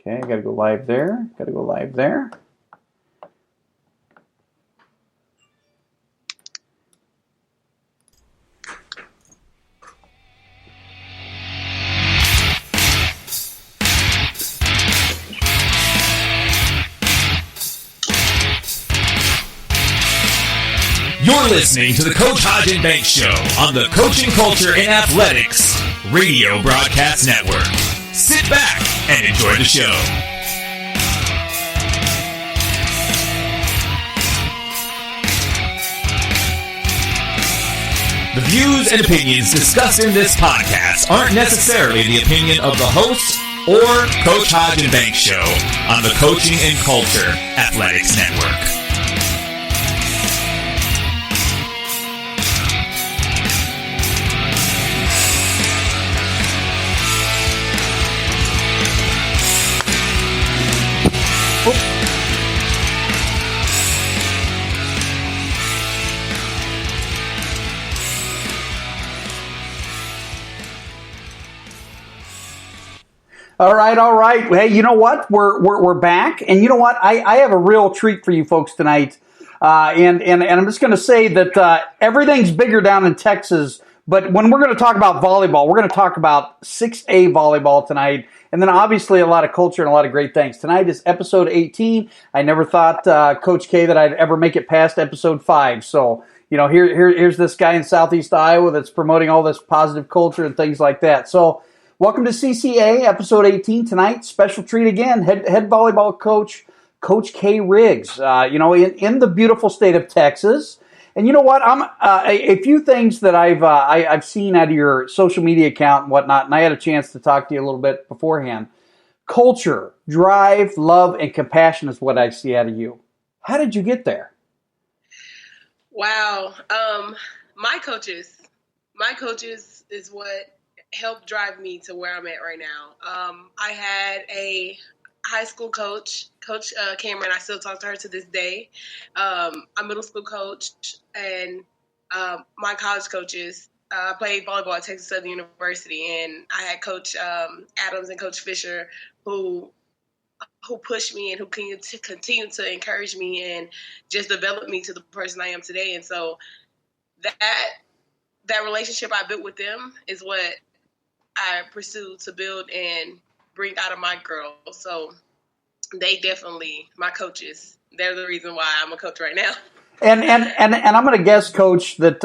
Okay, got to go live there. Got to go live there. You're listening to the Coach Hodge and Banks Show on the Coaching Culture in Athletics Radio Broadcast Network. Sit back and enjoy the show. The views and opinions discussed in this podcast aren't necessarily the opinion of the host or Coach Hodge and Banks Show on the Coaching and Culture Athletics Network. All right. Hey, you know what? We're back, and you know what? I have a real treat for you folks tonight, and I'm just going to say that everything's bigger down in Texas. But when we're going to talk about volleyball, we're going to talk about 6A volleyball tonight, and then obviously a lot of culture and a lot of great things. Tonight is episode 18. I never thought, Coach K, that I'd ever make it past episode 5. So you know, here's this guy in Southeast Iowa that's promoting all this positive culture and things like that. So. Welcome to CCA, episode 18 tonight. Special treat again. Head volleyball coach, Coach K. Riggs. In the beautiful state of Texas. And you know what? I'm a few things that I've seen out of your social media account and whatnot, and I had a chance to talk to you a little bit beforehand. Culture, drive, love, and compassion is what I see out of you. How did you get there? Wow. My coaches is what helped drive me to where I'm at right now. I had a high school coach, Coach Cameron. I still talk to her to this day. A middle school coach, and my college coaches. I played volleyball at Texas Southern University, and I had Coach Adams and Coach Fisher who pushed me and who continue to encourage me and just develop me to the person I am today. And so that relationship I built with them is what I pursue to build and bring out of my girls. So they definitely, my coaches, they're the reason why I'm a coach right now. And I'm going to guess, Coach, that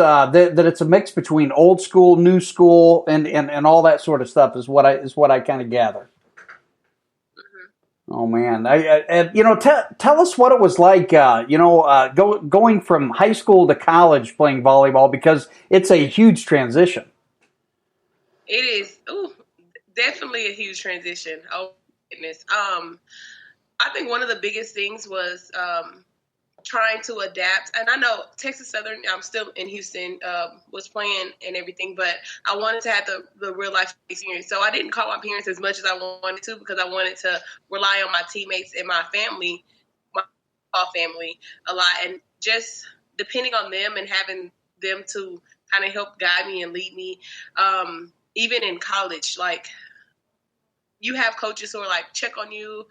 it's a mix between old school, new school, and all that sort of stuff is what I kind of gather. Mm-hmm. Oh man, tell us what it was like, going from high school to college playing volleyball, because it's a huge transition. It is. Definitely a huge transition. Oh, goodness. I think one of the biggest things was trying to adapt. And I know Texas Southern, I'm still in Houston, was playing and everything, but I wanted to have the real life experience. So I didn't call my parents as much as I wanted to, because I wanted to rely on my teammates and my family, my family a lot. And just depending on them and having them to kind of help guide me and lead me. Even in college, like, you have coaches who are like, check on you.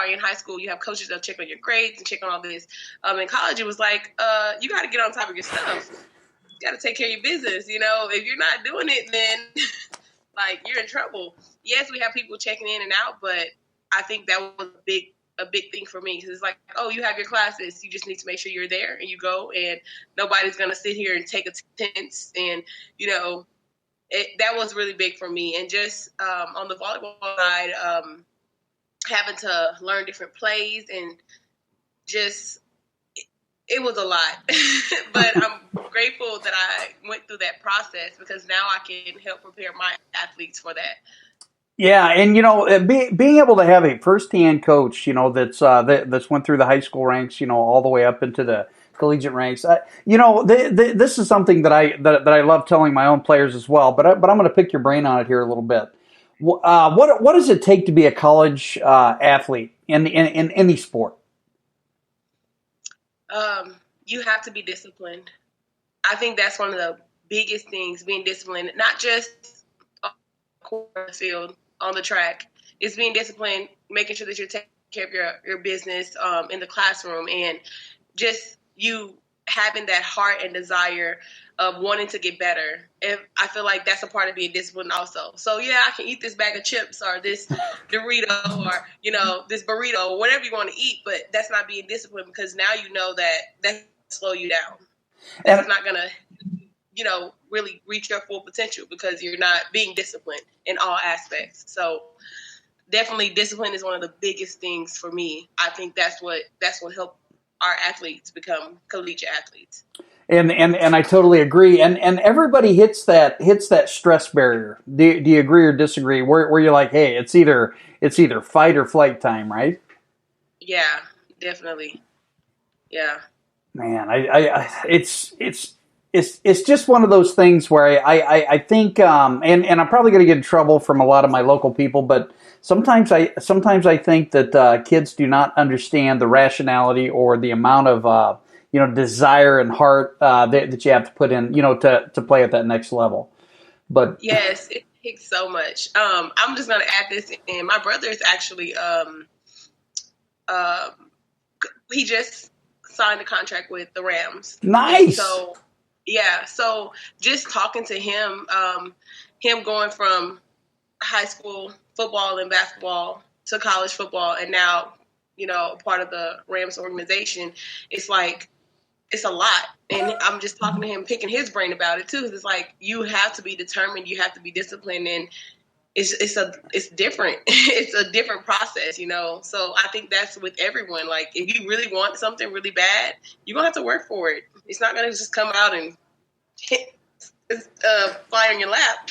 In high school, you have coaches that check on your grades and check on all this. In college, it was like, you got to get on top of your stuff. You got to take care of your business. You know, if you're not doing it, then like, you're in trouble. Yes, we have people checking in and out, but I think that was a big thing for me, because it's like, oh, you have your classes. You just need to make sure you're there and you go, and nobody's going to sit here and take attendance. And, you know, that was really big for me. And just on the volleyball side, having to learn different plays, and just it was a lot. But I'm grateful that I went through that process, because now I can help prepare my athletes for that. Yeah, and being able to have a first-hand coach, that's went through the high school ranks, all the way up into the collegiate ranks. This is something that I love telling my own players as well. But I'm going to pick your brain on it here a little bit. What does it take to be a college athlete in any sport? You have to be disciplined. I think that's one of the biggest things, being disciplined, not just on the field, on the track. It's being disciplined making sure that you're taking care of your business in the classroom, and just you having that heart and desire of wanting to get better. And I feel like that's a part of being disciplined also. So yeah, I can eat this bag of chips or this Dorito or, this burrito or whatever you want to eat, but that's not being disciplined, because now you know that will slow you down. That's not going to, really reach your full potential, because you're not being disciplined in all aspects. So definitely discipline is one of the biggest things for me. I think that's what helped our athletes become collegiate athletes. And I totally agree. And everybody hits that stress barrier. Do you agree or disagree? Where you're like, hey, it's either fight or flight time, right? Yeah, definitely. Yeah. Man, it's just one of those things where I think, and I'm probably going to get in trouble from a lot of my local people, but sometimes I think that kids do not understand the rationality or the amount of desire and heart that you have to put in, to play at that next level. But yes, it takes so much. I'm just going to add this in. My brother is actually he just signed a contract with the Rams. Nice. So yeah, so just talking to him, him going from high school football and basketball to college football, and now, part of the Rams organization, it's like, it's a lot. And I'm just talking to him, picking his brain about it too. It's like, you have to be determined, you have to be disciplined, and it's different. It's a different process, So I think that's with everyone. Like, if you really want something really bad, you're gonna have to work for it. It's not gonna just come out and fly on your lap.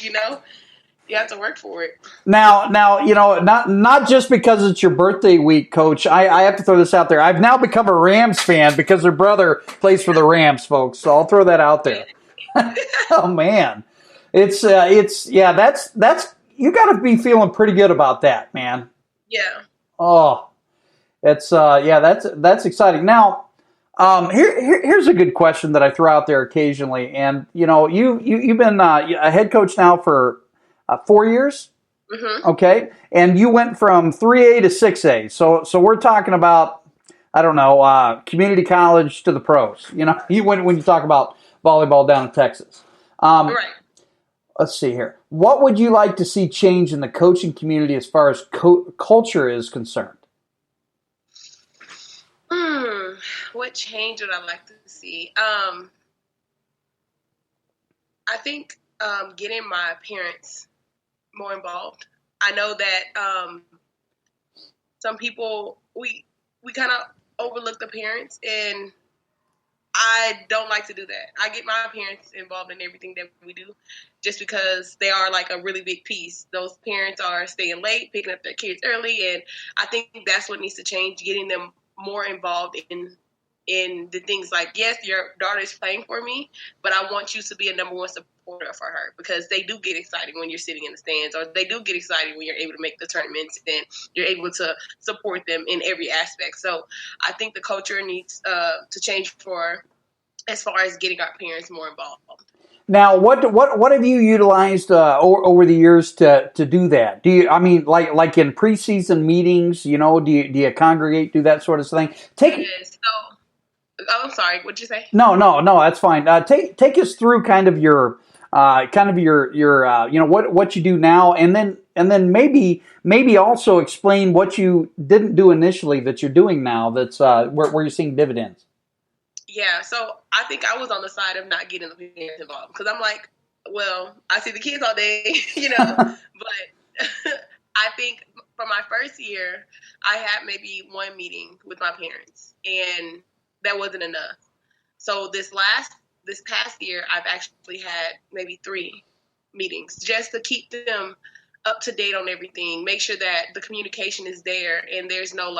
You have to work for it. Now, not just because it's your birthday week, Coach. I have to throw this out there. I've now become a Rams fan because their brother plays for the Rams, folks. So I'll throw that out there. Oh man, that's you got to be feeling pretty good about that, man. Yeah. Oh, that's exciting. Now, here's a good question that I throw out there occasionally, and you've been a head coach now for 4 years. Mm-hmm. Okay, and you went from 3A to 6A. So we're talking about, I don't know, community college to the pros. You when you talk about volleyball down in Texas. Right. Let's see here. What would you like to see change in the coaching community as far as culture is concerned? What change would I like to see? I think getting my parents more involved. I know that some people, we kind of overlook the parents, and I don't like to do that. I get my parents involved in everything that we do, just because they are like a really big piece. Those parents are staying late, picking up their kids early, and I think that's what needs to change, getting them more involved in the things like, yes, your daughter is playing for me, but I want you to be a number one supporter for her, because they do get excited when you're sitting in the stands, or they do get excited when you're able to make the tournaments and you're able to support them in every aspect. So I think the culture needs to change as far as getting our parents more involved. Now, what have you utilized over the years to do that? Do you, like in preseason meetings, do you congregate, do that sort of thing? Yes. I'm sorry. What'd you say? No, that's fine. Take us through kind of your what you do now, and then maybe also explain what you didn't do initially that you're doing now. That's where you're seeing dividends. Yeah, so I think I was on the side of not getting the parents involved, because I'm like, well, I see the kids all day, but I think for my first year, I had maybe one meeting with my parents, and that wasn't enough. So this past year, I've actually had maybe 3 meetings, just to keep them up to date on everything, make sure that the communication is there and there's no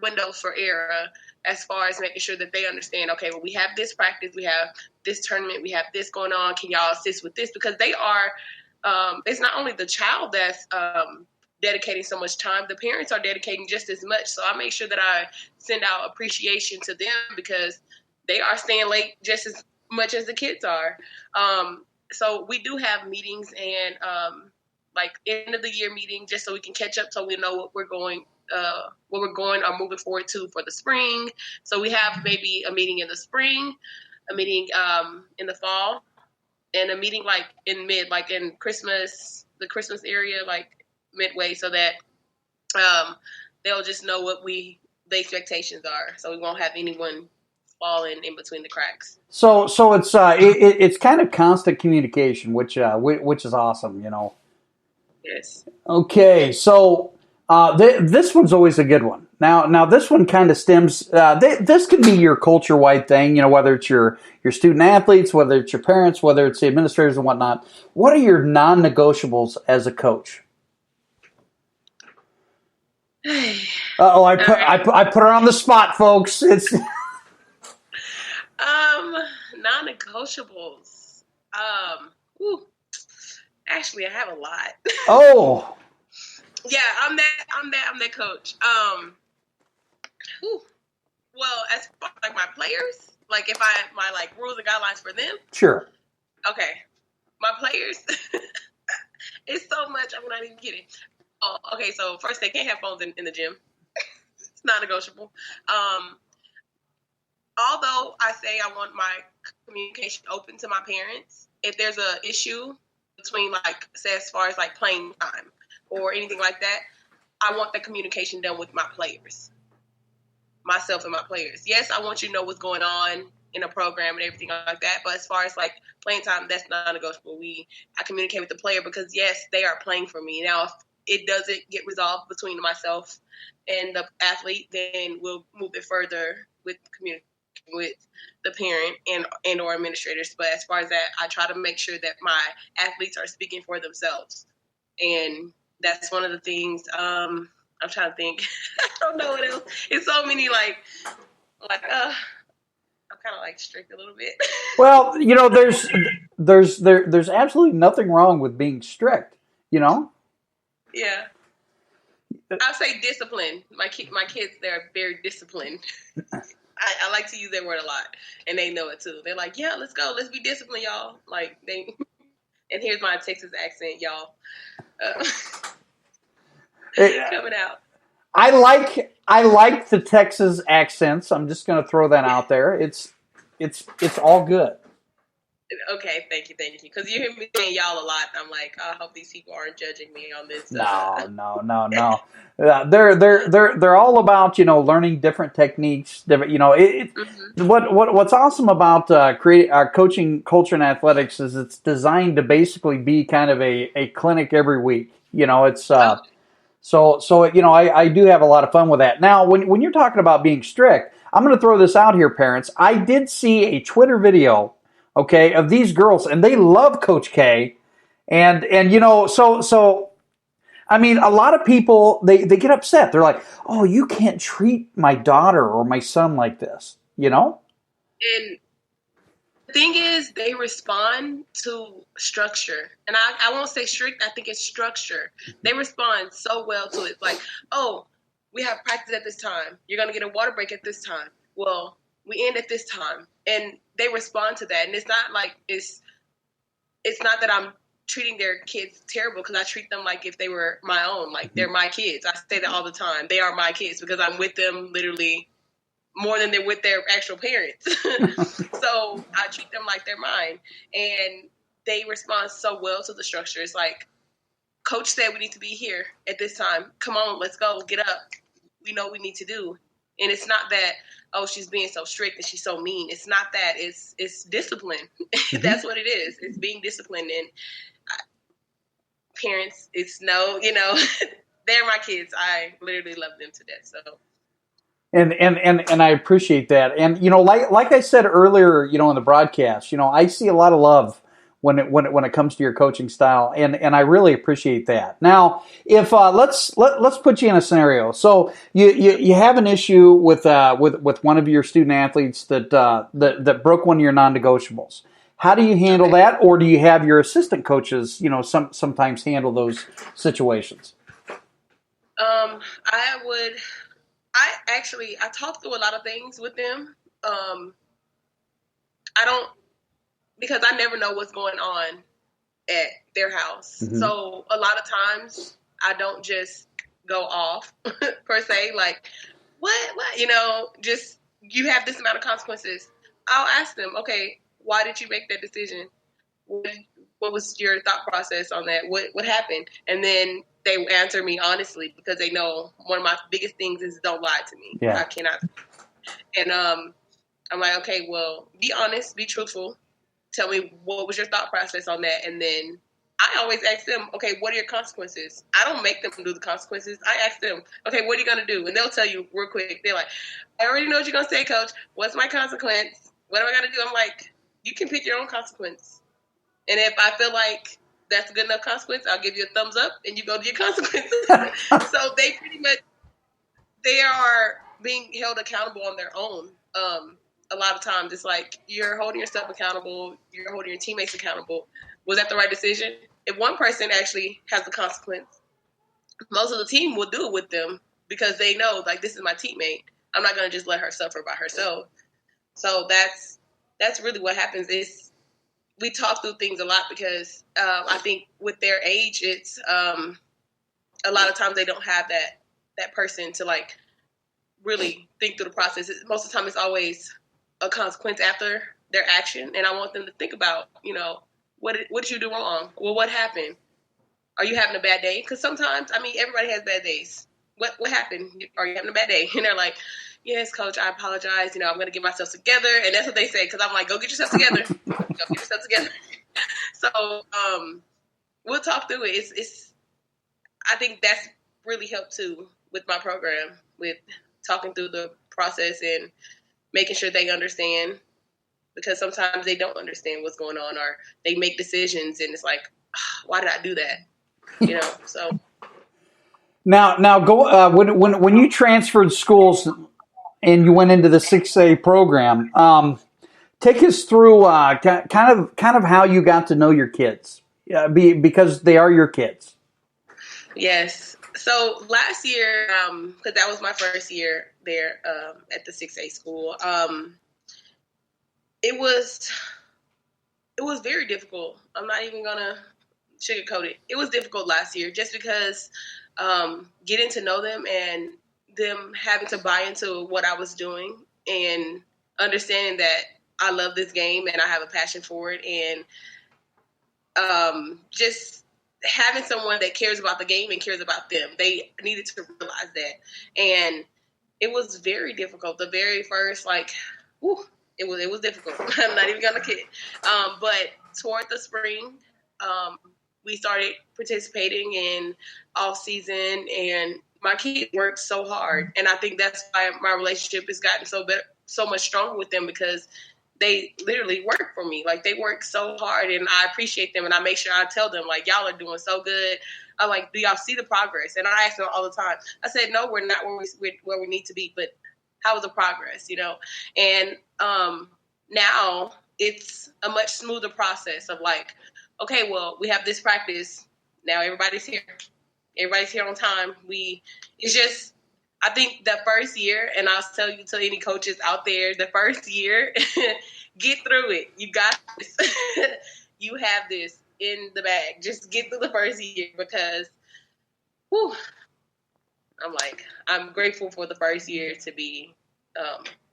windows for error, as far as making sure that they understand, okay, well, we have this practice, we have this tournament, we have this going on, can y'all assist with this? Because they are, it's not only the child that's dedicating so much time, the parents are dedicating just as much. So I make sure that I send out appreciation to them, because they are staying late just as much as the kids are. So we do have meetings, and like end of the year meeting, just so we can catch up, so we know what we're going or moving forward to for the spring. So we have maybe a meeting in the spring, a meeting in the fall, and a meeting like in the Christmas area, like midway, so that they'll just know what the expectations are, so we won't have anyone falling in between the cracks. So it's kind of constant communication, which is awesome, you know. Yes. Okay, so this one's always a good one. Now this one kind of stems. This can be your culture-wide thing, you know, whether it's your student athletes, whether it's your parents, whether it's the administrators and whatnot. What are your non-negotiables as a coach? I put her on the spot, folks. It's non-negotiables. Actually, I have a lot. Oh. Yeah, I'm that coach. Well, as far as like my players, like if my like rules and guidelines for them. Sure. Okay, my players. It's so much. I'm not even kidding. Oh, okay. So first, they can't have phones in the gym. It's not negotiable. Although I say I want my communication open to my parents, if there's a issue between, like, say as far as like playing time or anything like that, I want the communication done with my players, myself and my players. Yes, I want you to know what's going on in a program and everything like that, but as far as like playing time, that's non-negotiable. I communicate with the player because yes, they are playing for me. Now, if it doesn't get resolved between myself and the athlete, then we'll move it further with communication with the parent and or administrators. But as far as that, I try to make sure that my athletes are speaking for themselves, and that's one of the things. I'm trying to think. I don't know what else. It's so many like I'm kind of like strict a little bit. Well, you know, there's absolutely nothing wrong with being strict, you know? Yeah. I'll say discipline. My kids, they're very disciplined. I like to use that word a lot, and they know it too. They're like, yeah, let's go. Let's be disciplined, y'all. Like, and here's my Texas accent, y'all. Coming out. I like the Texas accents. I'm just going to throw that out there. It's all good. Okay, thank you. Because you hear me saying y'all a lot. I'm like, I hope these people aren't judging me on this. No. They're all about, you know, learning different techniques. Different, you know, what's awesome about creating our coaching culture and athletics is it's designed to basically be kind of a clinic every week. You know, it's so you know, I do have a lot of fun with that. Now, when you're talking about being strict, I'm going to throw this out here, parents. I did see a Twitter video, okay, of these girls, and they love Coach K, and you know, so I mean, a lot of people they get upset. They're like, "Oh, you can't treat my daughter or my son like this," you know. And the thing is, they respond to structure, and I won't say strict. I think it's structure. They respond so well to it. Like, oh, we have practice at this time. You're gonna get a water break at this time. Well, we end at this time, and they respond to that. And it's not like it's not that I'm treating their kids terrible, because I treat them like if they were my own. Like, they're my kids. I say that all the time. They are my kids because I'm with them literally more than they're with their actual parents. So I treat them like they're mine, and they respond so well to the structure. It's like, coach said we need to be here at this time. Come on, let's go. Get up. We know what we need to do. And it's not that, oh, she's being so strict and she's so mean. It's not that. It's discipline. That's what it is. It's being disciplined. And parents, it's no, you know, they're my kids. I literally love them to death. So. And I appreciate that. And, you know, like I said earlier, you know, in the broadcast, you know, I see a lot of love when it comes to your coaching style, and I really appreciate that. Now, if let's put you in a scenario. So you have an issue with one of your student athletes that broke one of your non-negotiables. How do you handle that, or do you have your assistant coaches, you know, sometimes handle those situations? I talk through a lot of things with them. Because I never know what's going on at their house. Mm-hmm. So a lot of times I don't just go off per se, like, what, just you have this amount of consequences. I'll ask them, okay, why did you make that decision? What was your thought process on that? What happened? And then they answer me honestly, because they know one of my biggest things is don't lie to me. Yeah. I cannot. And I'm like, okay, well, be honest, be truthful. Tell me what was your thought process on that. And then I always ask them, okay, what are your consequences? I don't make them do the consequences. I ask them, okay, what are you going to do? And they'll tell you real quick. They're like, I already know what you're going to say, coach. What's my consequence? What am I going to do? I'm like, you can pick your own consequence. And if I feel like that's a good enough consequence, I'll give you a thumbs up and you go to your consequences. So they pretty much, they are being held accountable on their own. A lot of times it's like you're holding yourself accountable, you're holding your teammates accountable. Was that the right decision? If one person actually has the consequence, most of the team will do it with them because they know, like, this is my teammate. I'm not going to just let her suffer by herself. So that's really what happens is we talk through things a lot because I think with their age, it's a lot of times they don't have that person to, like, really think through the process. Most of the time it's always a consequence after their action, and I want them to think about, what did you do wrong? Well, what happened? Are you having a bad day? Because sometimes, everybody has bad days. What happened? Are you having a bad day? And they're like, yes, coach, I apologize. I'm going to get myself together. And that's what they say, because I'm like, go get yourself together. Go get yourself together. So we'll talk through it. I think that's really helped too with my program, with talking through the process and making sure they understand, because sometimes they don't understand what's going on, or they make decisions and it's like, why did I do that? So. Now go when you transferred schools and you went into the 6A program. Take us through kind of how you got to know your kids, because they are your kids. Yes. So last year, because that was my first year there at the 6A school, it was very difficult. I'm not even gonna sugarcoat it. It was difficult last year just because getting to know them and them having to buy into what I was doing and understanding that I love this game and I have a passion for it, and just having someone that cares about the game and cares about them. They needed to realize that. And it was very difficult. The very first, it was difficult. I'm not even going to kid. But toward the spring, we started participating in off season, and my kids worked so hard. And I think that's why my relationship has gotten so much stronger with them, because they literally work for me. Like, they work so hard, and I appreciate them, and I make sure I tell them, like, y'all are doing so good. I'm like, do y'all see the progress? And I ask them all the time. I said, no, we're not where we need to be, but how is the progress, And now it's a much smoother process of like, okay, well, we have this practice. Now everybody's here. Everybody's here on time. I think the first year, and I'll tell you to any coaches out there, the first year, get through it. You got this. You have this in the bag. Just get through the first year, because I'm grateful for the first year to be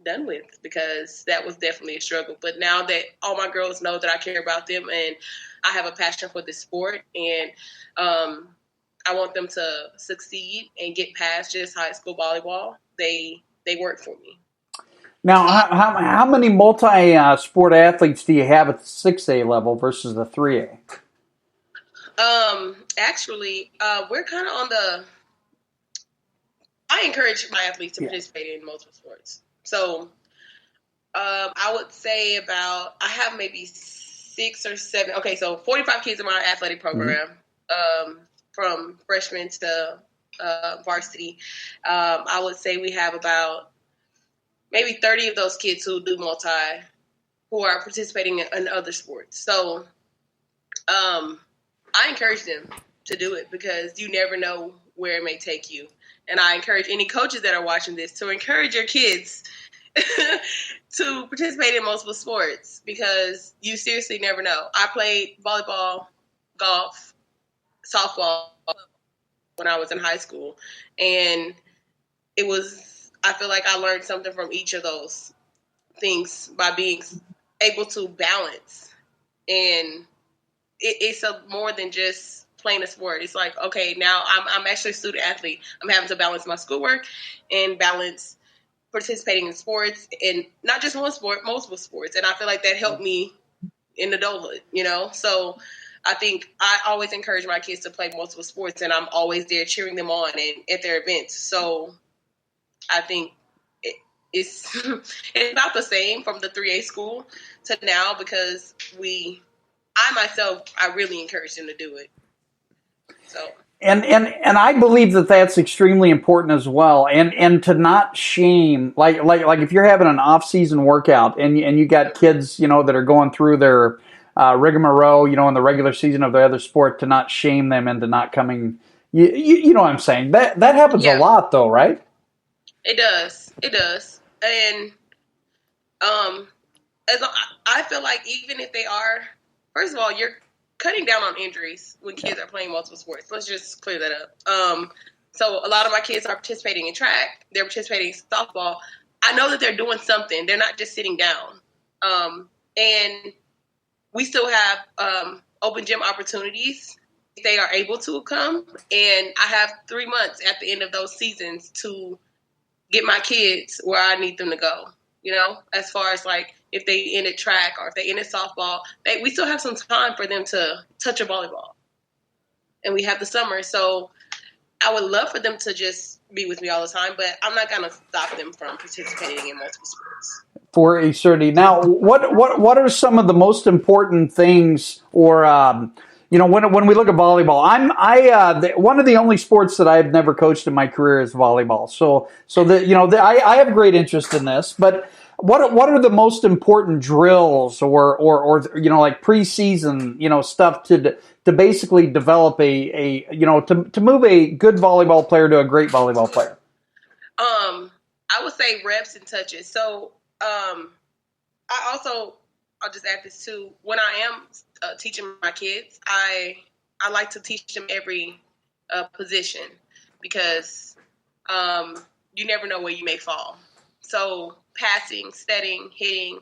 done with, because that was definitely a struggle. But now that all my girls know that I care about them and I have a passion for this sport, and I want them to succeed and get past just high school volleyball, they work for me. Now, how many multi-sport athletes do you have at the 6A level versus the 3A? Actually, we're kind of on the. I encourage my athletes to participate in multiple sports. So, I would say I have maybe 6 or 7. Okay, so 45 kids in my athletic program, from freshman to varsity. I would say we have about maybe 30 of those kids who are participating in other sports. So, I encourage them to do it, because you never know where it may take you. And I encourage any coaches that are watching this to encourage your kids to participate in multiple sports, because you seriously never know. I played volleyball golf, softball when I was in high school. And I feel like I learned something from each of those things by being able to balance. And it's more than just playing a sport. It's like, okay, now I'm actually a student athlete. I'm having to balance my schoolwork and balance participating in sports, and not just one sport, multiple sports. And I feel like that helped me in adulthood, So I think I always encourage my kids to play multiple sports, and I'm always there cheering them on and at their events. So I think it's it's not the same from the 3A school to now, because I really encourage them to do it. So. And I believe that that's extremely important as well. And to not shame, like if you're having an off-season workout and you got kids, that are going through their rigmarole, in the regular season of their other sport, to not shame them into not coming. You know what I'm saying? That happens a lot, though, right? It does. And I feel like even if they are, first of all, you're cutting down on injuries when kids are playing multiple sports. Let's just clear that up. So a lot of my kids are participating in track. They're participating in softball. I know that they're doing something. They're not just sitting down. And we still have open gym opportunities if they are able to come. And I have 3 months at the end of those seasons to get my kids where I need them to go. As far as like if they ended track or if they ended softball, we still have some time for them to touch a volleyball. And we have the summer. So I would love for them to just be with me all the time, but I'm not going to stop them from participating in multiple sports. For a certainty. Now, what are some of the most important things, or when we look at volleyball? One of the only sports that I've never coached in my career is volleyball. So I have great interest in this. But what are the most important drills or like preseason stuff to basically develop to move a good volleyball player to a great volleyball player? I would say reps and touches. So I'll just add this too. When I am teaching my kids, I like to teach them every position, because you never know where you may fall. So passing, setting, hitting,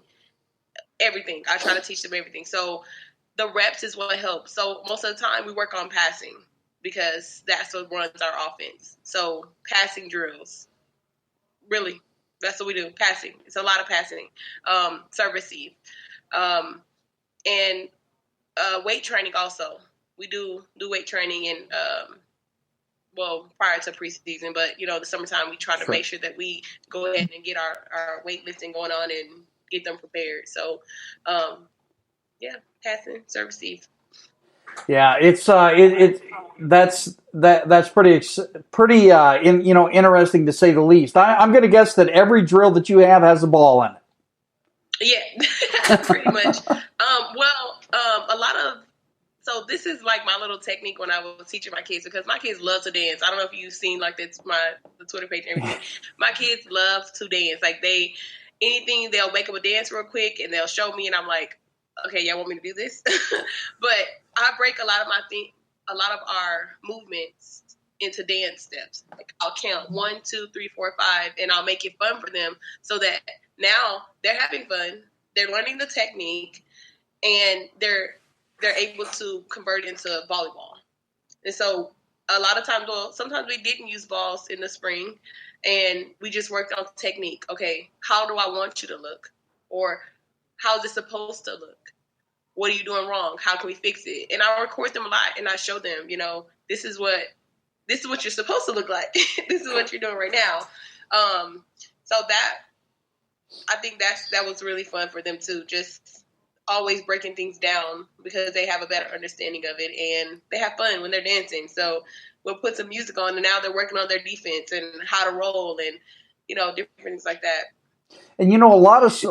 everything. I try to teach them everything. So the reps is what helps. So most of the time we work on passing, because that's what runs our offense. So passing drills. Really, that's what we do. Passing. It's a lot of passing. Serve, receive. And weight training also. We do weight training in, prior to preseason, but, the summertime we try to make sure that we go ahead and get our weightlifting going on and get them prepared. So, passing, serve, receive. Yeah, it's that's pretty interesting to say the least. I'm going to guess that every drill that you have has a ball in it. Yeah, pretty much. A lot of, so this is like my little technique when I was teaching my kids, because my kids love to dance. I don't know if you've seen like the Twitter page and everything. My kids love to dance. Like they'll make up a dance real quick and they'll show me, and I'm like, okay, y'all want me to do this? But I break a lot of our movements into dance steps. Like I'll count 1, 2, 3, 4, 5, and I'll make it fun for them, so that now they're having fun, they're learning the technique, and they're able to convert into volleyball. And so a lot of times, sometimes we didn't use balls in the spring, and we just worked on technique. Okay, how do I want you to look? Or how is it supposed to look? What are you doing wrong? How can we fix it? And I record them a lot, and I show them, this is what you're supposed to look like. This is what you're doing right now. So that, I think that was really fun for them too. Just always breaking things down, because they have a better understanding of it, and they have fun when they're dancing. So we'll put some music on, and now they're working on their defense and how to roll and, different things like that. And there's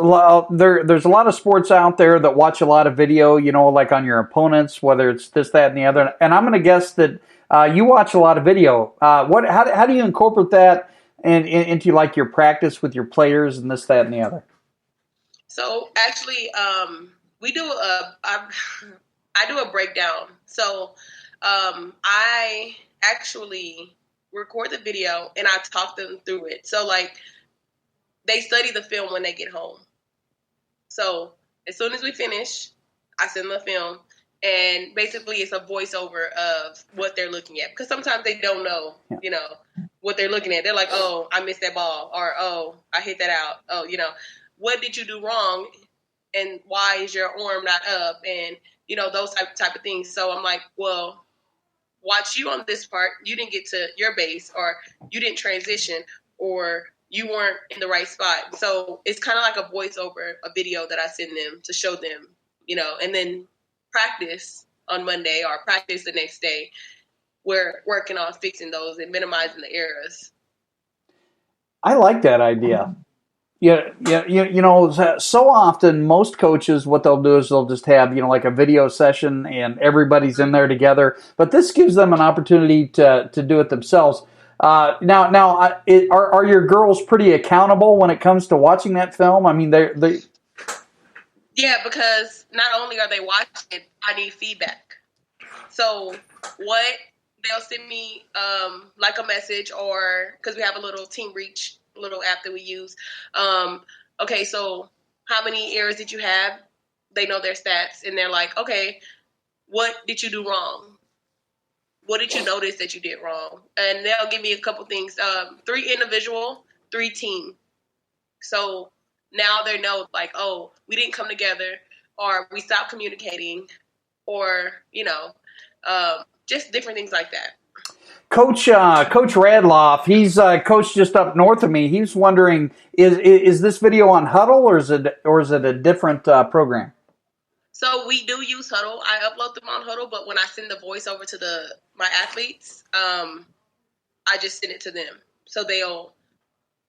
a lot of sports out there that watch a lot of video, like on your opponents, whether it's this, that, and the other. And I'm going to guess that you watch a lot of video. How do you incorporate that into like your practice with your players and this, that, and the other? So actually, we do I I do a breakdown. So I actually record the video and I talk them through it. So like they study the film when they get home. So as soon as we finish, I send them the film, and basically it's a voiceover of what they're looking at, because sometimes they don't know, you know, what they're looking at. They're like, oh, I missed that ball, or oh, I hit that out. Oh, you know, what did you do wrong, and why is your arm not up, and you know, those type of things. So I'm like, well, watch you on this part. You didn't get to your base, or you didn't transition, or you weren't in the right spot. So it's kind of like a voiceover, a video that I send them to show them, you know, and then practice on Monday or practice the next day. We're working on fixing those and minimizing the errors. I like that idea. Yeah, you know, so often most coaches, what they'll do is they'll just have, you know, like a video session and everybody's in there together. But this gives them an opportunity to do it themselves. Now, are your girls pretty accountable when it comes to watching that film? I mean, they. Yeah, because not only are they watching it, I need feedback. So what they'll send me like a message, or because we have a little Team Reach little app that we use. Okay, so how many errors did you have? They know their stats, and they're like, okay, what did you do wrong? What did you notice that you did wrong? And they'll give me a couple things, 3 individual, 3 team. So now they know, like, oh, we didn't come together, or we stopped communicating, or, you know, just different things like that. Coach Radloff, he's coach just up north of me. He's wondering, is this video on Huddle, or is it a different program? So we do use Huddle. I upload them on Huddle, but when I send the voice over to my athletes, I just send it to them. So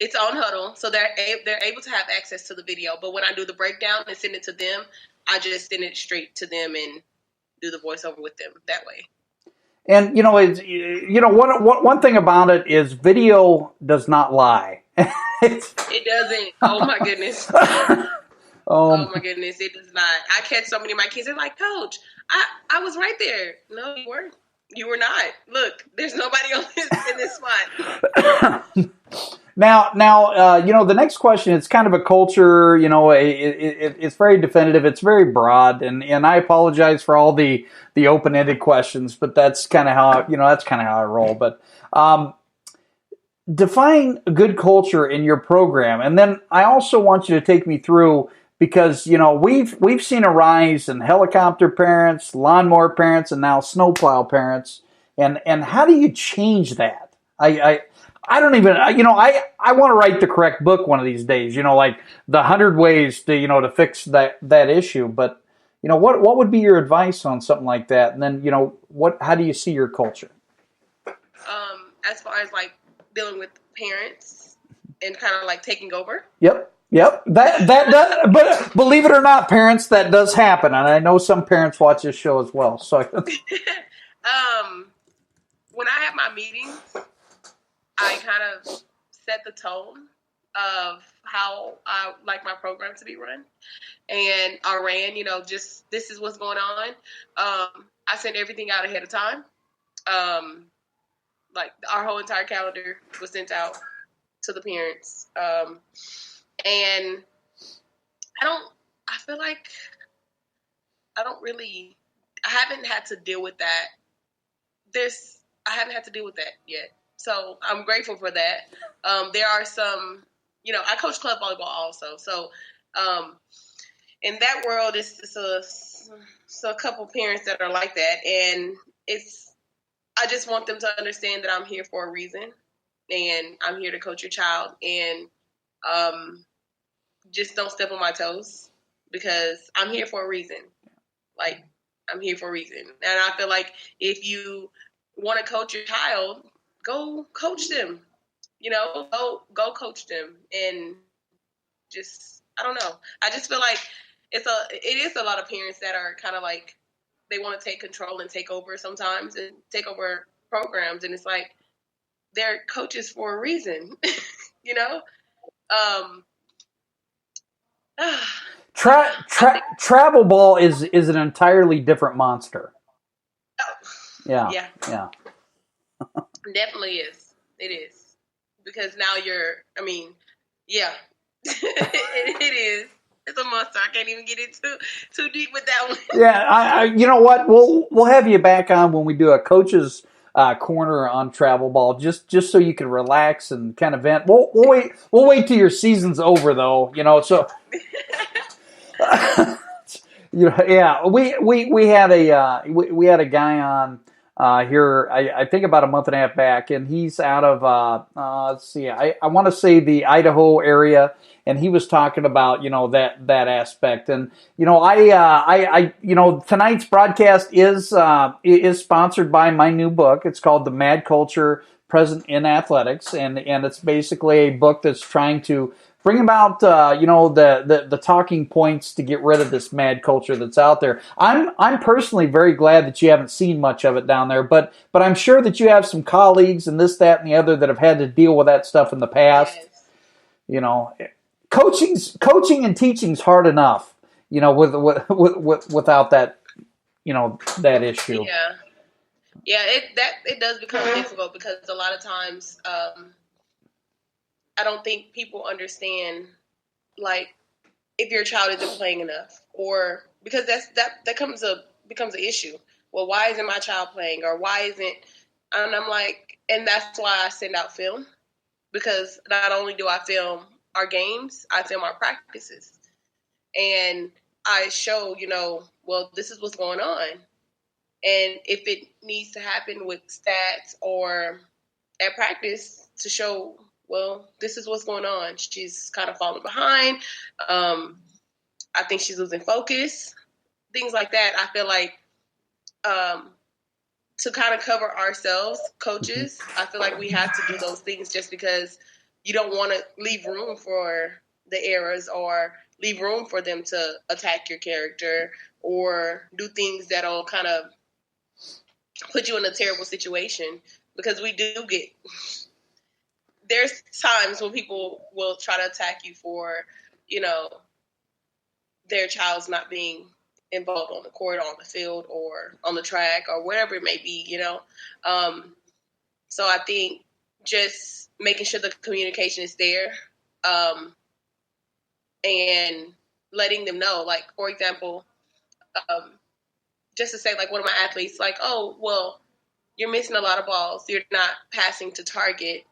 it's on Huddle, so they're able to have access to the video. But when I do the breakdown and send it to them, I just send it straight to them and do the voiceover with them that way. And you know, one thing about it is video does not lie. It doesn't. Oh my goodness. Oh my goodness, it does not. I catch so many of my kids. They're like, Coach, I was right there. No, you weren't. You were not. Look, there's nobody else in this spot. Now, you know, the next question, it's kind of a culture, you know, it's very definitive. It's very broad. And I apologize for all the open-ended questions, but that's kind of how, I roll. But define a good culture in your program. And then I also want you to take me through, because, you know, we've seen a rise in helicopter parents, lawnmower parents, and now snowplow parents. And how do you change that? I don't even, you know, I want to write the correct book one of these days, you know, like the 100 ways to, you know, to fix that issue. But, you know, what would be your advice on something like that? And then, you know, how do you see your culture? As far as like dealing with parents and kind of like taking over. Yep. That does, but believe it or not, parents, that does happen. And I know some parents watch this show as well. So, when I have my meetings, I kind of set the tone of how I like my program to be run. And I ran, you know, just this is what's going on. I sent everything out ahead of time. Like our whole entire calendar was sent out to the parents. And I feel like I haven't had to deal with that. I haven't had to deal with that yet. So I'm grateful for that. There are some, you know, I coach club volleyball also. So in that world, it's a couple parents that are like that. And I just want them to understand that I'm here for a reason. And I'm here to coach your child. And just don't step on my toes, because I'm here for a reason. Like, I'm here for a reason. And I feel like if you want to coach your child, go coach them, you know, go coach them. And just, I don't know. I just feel like it is a lot of parents that are kind of like, they want to take control and take over sometimes and take over programs. And it's like, they're coaches for a reason, you know? Travel ball is an entirely different monster. Yeah. Yeah. Yeah. Definitely is. It is. Because now yeah. it is. It's a monster. I can't even get into too deep with that one. Yeah, I you know what? We'll have you back on when we do a coach's corner on travel ball, just so you can relax and kind of vent. We'll wait till your season's over, though. So yeah, we had a guy on here. I think about a month and a half back, and he's out of let's see, I want to say the Idaho area, and he was talking about that aspect, and I tonight's broadcast is sponsored by my new book. It's called The Mad Culture Present in Athletics, and it's basically a book that's trying to bring about the talking points to get rid of this mad culture that's out there. I'm personally very glad that you haven't seen much of it down there, but I'm sure that you have some colleagues and this, that, and the other that have had to deal with that stuff in the past. Yes. Coaching and teaching's hard enough, without that, that issue. Yeah. Yeah, it does become difficult because a lot of times I don't think people understand, like, if your child isn't playing enough, or because that becomes an issue. Well, why isn't my child playing, or why isn't? And I'm like, and that's why I send out film, because not only do I film our games, I film our practices, and I show, well, this is what's going on, and if it needs to happen with stats or at practice to show, well, this is what's going on. She's kind of falling behind. I think she's losing focus. Things like that. I feel like to kind of cover ourselves, coaches, I feel like we have to do those things just because you don't want to leave room for the errors or leave room for them to attack your character or do things that'll kind of put you in a terrible situation, because we do get – there's times when people will try to attack you for, their child's not being involved on the court, on the field, or on the track, or whatever it may be, So I think just making sure the communication is there, and letting them know, like, for example, just to say, like, one of my athletes, like, oh, well, you're missing a lot of balls. You're not passing to target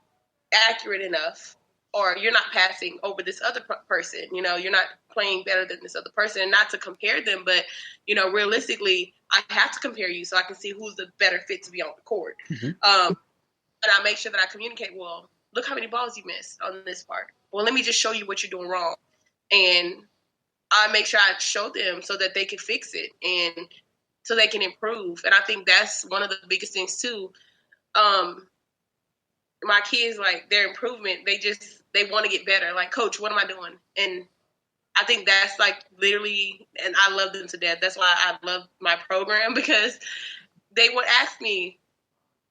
accurate enough, or you're not passing over this other person. You're not playing better than this other person. And not to compare them, but, realistically, I have to compare you so I can see who's the better fit to be on the court. Mm-hmm. And I make sure that I communicate, well, look how many balls you missed on this part. Well, let me just show you what you're doing wrong. And I make sure I show them so that they can fix it and so they can improve. And I think that's one of the biggest things too. My kids, like, their improvement, they want to get better. Like, coach, what am I doing? And I think that's, like, literally, and I love them to death. That's why I love my program, because they would ask me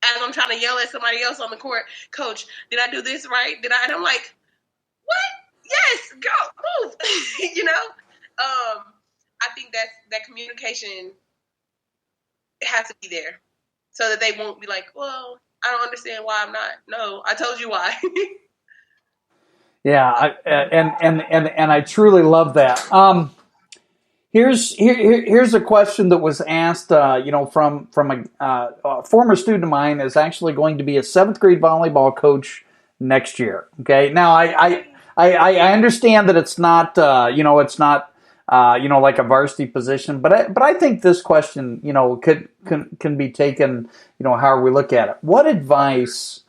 as I'm trying to yell at somebody else on the court, coach, did I do this right? And I'm like, what? Yes, go, move. I think that communication has to be there so that they won't be like, well, I don't understand why I'm not. No, I told you why. Yeah, and I truly love that. Here's a question that was asked, from a former student of mine, is actually going to be a 7th grade volleyball coach next year. Okay, now I understand that it's not it's not like a varsity position, but I think this question can be taken however we look at it. What advice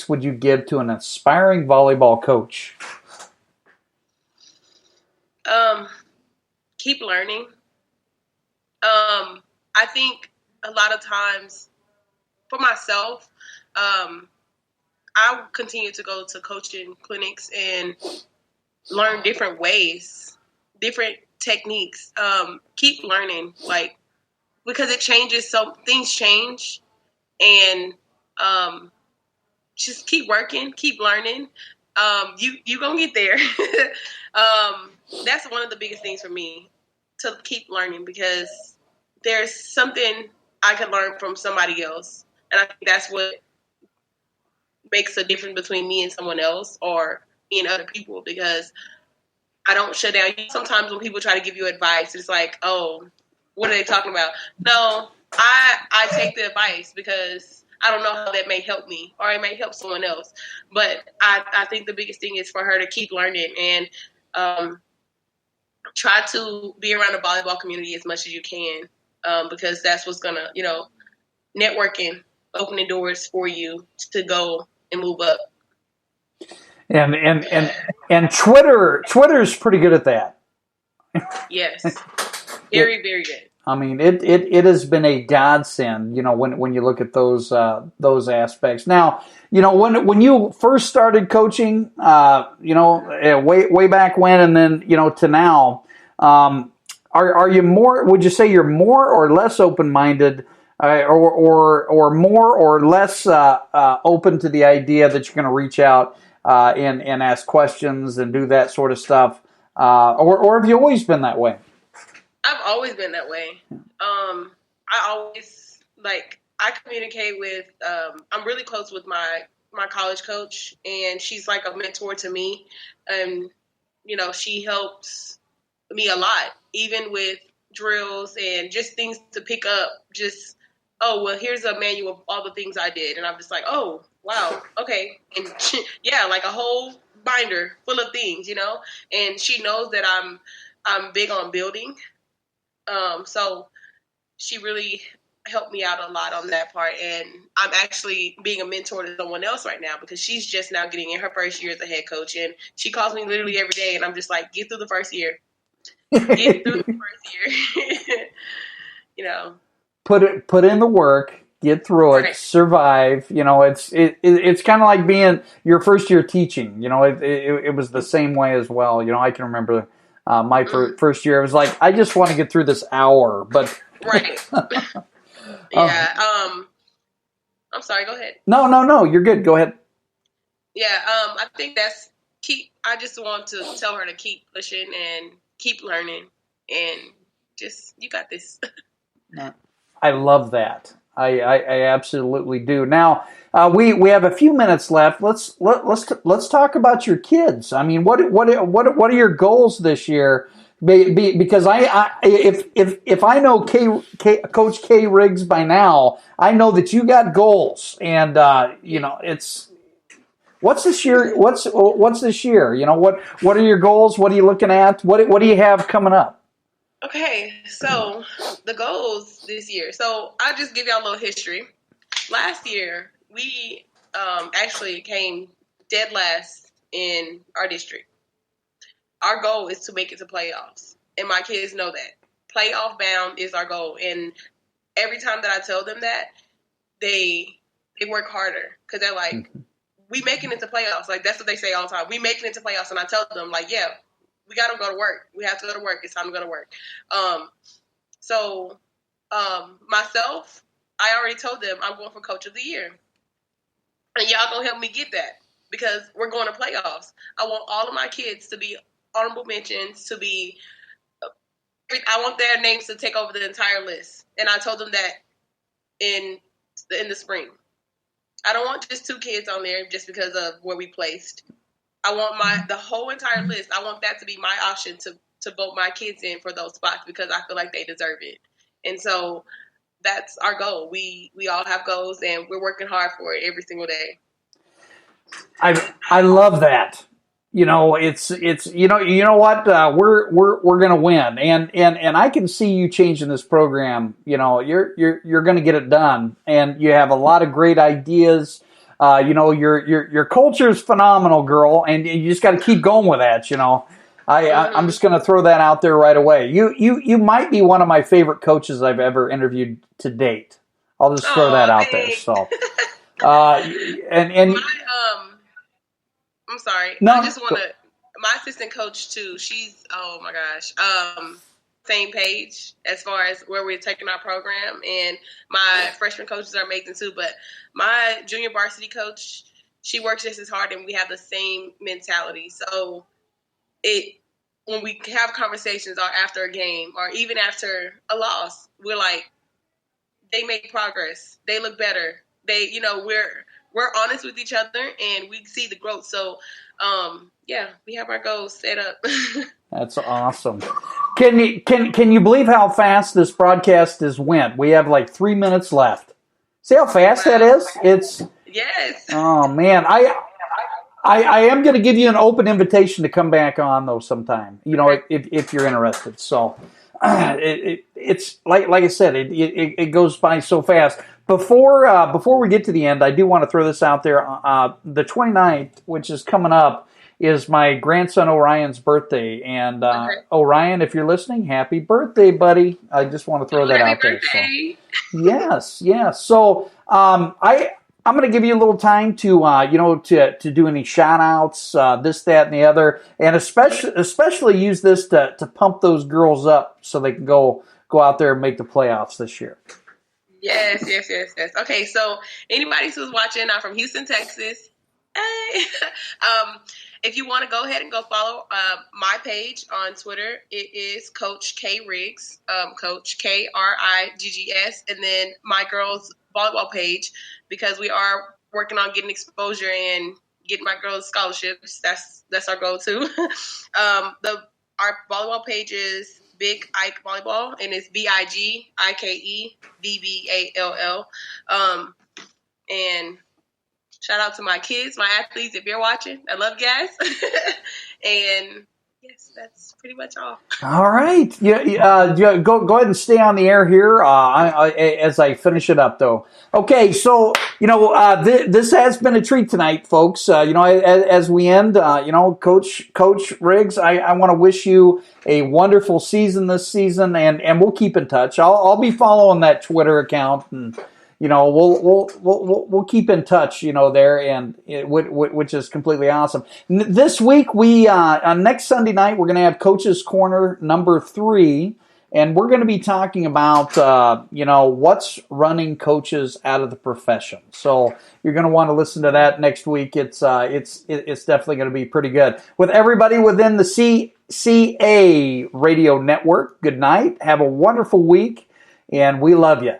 would you give to an aspiring volleyball coach? Keep learning. I think a lot of times for myself, I continue to go to coaching clinics and learn different ways, different techniques. Keep learning, like, because it changes. So things change, and just keep working, keep learning. You gonna get there. That's one of the biggest things for me, to keep learning, because there's something I can learn from somebody else, and I think that's what makes a difference between me and someone else, or me and other people, because I don't shut down. Sometimes when people try to give you advice, it's like, oh, what are they talking about? No, I take the advice because I don't know how that may help me, or it may help someone else. But I think the biggest thing is for her to keep learning and try to be around the volleyball community as much as you can, because that's what's gonna, networking, opening doors for you to go and move up. And Twitter's pretty good at that. Yes, very very good. I mean, it has been a godsend, when you look at those aspects. Now, when you first started coaching, way back when, and then to now, are you more? Would you say you're more or less open-minded, or more or less open to the idea that you're going to reach out and ask questions and do that sort of stuff, or have you always been that way? I've always been that way. I always, I communicate with, I'm really close with my college coach, and she's like a mentor to me. And, she helps me a lot, even with drills and just things to pick up. Just, oh, well, here's a manual of all the things I did. And I'm just like, oh, wow, okay. And yeah, like a whole binder full of things, and she knows that I'm big on building. So she really helped me out a lot on that part, and I'm actually being a mentor to someone else right now, because she's just now getting in her first year as a head coach, and she calls me literally every day, and I'm just like, get through the first year. Get through the first year. Put in the work, get through it, right. Survive. It's kind of like being your first year teaching. It was the same way as well. I can remember my first year. It was like, I just want to get through this hour, but right. Yeah. I'm sorry. Go ahead. No. You're good. Go ahead. Yeah. I think I just want to tell her to keep pushing and keep learning, and just, you got this. I love that. I absolutely do. Now we have a few minutes left. Let's talk about your kids. I mean, what are your goals this year? Because if I know Coach K Riggs by now, I know that you got goals, and it's. What's this year? What's this year? What are your goals? What are you looking at? What do you have coming up? Okay, so the goals this year. So I'll just give y'all a little history. Last year, we actually came dead last in our district. Our goal is to make it to playoffs, and my kids know that. Playoff bound is our goal, and every time that I tell them that, they work harder, because they're like, we making it to playoffs. Like, that's what they say all the time. We making it to playoffs, and I tell them, like, yeah, we got to go to work. We have to go to work. It's time to go to work. Myself, I already told them I'm going for Coach of the Year. And y'all going to help me get that, because we're going to playoffs. I want all of my kids to be honorable mentions, I want their names to take over the entire list. And I told them that in the spring. I don't want just 2 kids on there just because of where we placed. I want the whole entire list. I want that to be my option to vote my kids in for those spots, because I feel like they deserve it. And so that's our goal. We all have goals, and we're working hard for it every single day. I love that. It's you know what, we're gonna win, and I can see you changing this program. You're gonna get it done, and you have a lot of great ideas. Your culture is phenomenal, girl, and you just got to keep going with that. I'm just going to throw that out there right away. You might be one of my favorite coaches I've ever interviewed to date. I'll just throw that out there. So, I'm sorry. No, I just want to. My assistant coach too. She's, oh my gosh, same page as far as where we're taking our program, and my freshman coaches are amazing too. But my junior varsity coach, she works just as hard, and we have the same mentality. So when we have conversations or after a game or even after a loss, we're like, they make progress. They look better. We're honest with each other, and we see the growth. So, we have our goals set up. That's awesome. Can you believe how fast this broadcast has went? We have like 3 minutes left. See how fast that is? It's yes. Oh man, I am going to give you an open invitation to come back on though sometime. If you're interested. So it's like I said, it goes by so fast. Before we get to the end, I do want to throw this out there. The 29th, which is coming up, is my grandson Orion's birthday. And Orion, if you're listening, happy birthday, buddy. I just want to throw that out there. So, yes. So I'm going to give you a little time to do any shout outs, this, that, and the other, and especially use this to pump those girls up so they can go out there and make the playoffs this year. Yes. Okay, so anybody who's watching, I'm from Houston, Texas. Hey. If you want to go ahead and go follow my page on Twitter, it is Coach K Riggs, Coach KRIGGS, and then my girls' volleyball page, because we are working on getting exposure and getting my girls scholarships. That's our goal too. Our volleyball page is Big Ike Volleyball, and it's BIGIKEVBALL. And shout out to my kids, my athletes, if you're watching. I love you guys. And yes, that's pretty much all. All right. Go ahead and stay on the air here as I finish it up, though. Okay, so, this has been a treat tonight, folks. As we end, Coach Riggs, I want to wish you a wonderful season this season, and we'll keep in touch. I'll be following that Twitter account, and we'll keep in touch, there, and which is completely awesome. This week on next Sunday night, we're going to have Coach's Corner number 3, and we're going to be talking about what's running coaches out of the profession. So you're going to want to listen to that next week. It's definitely going to be pretty good. With everybody within the CCA radio network, good night. Have a wonderful week, and we love you.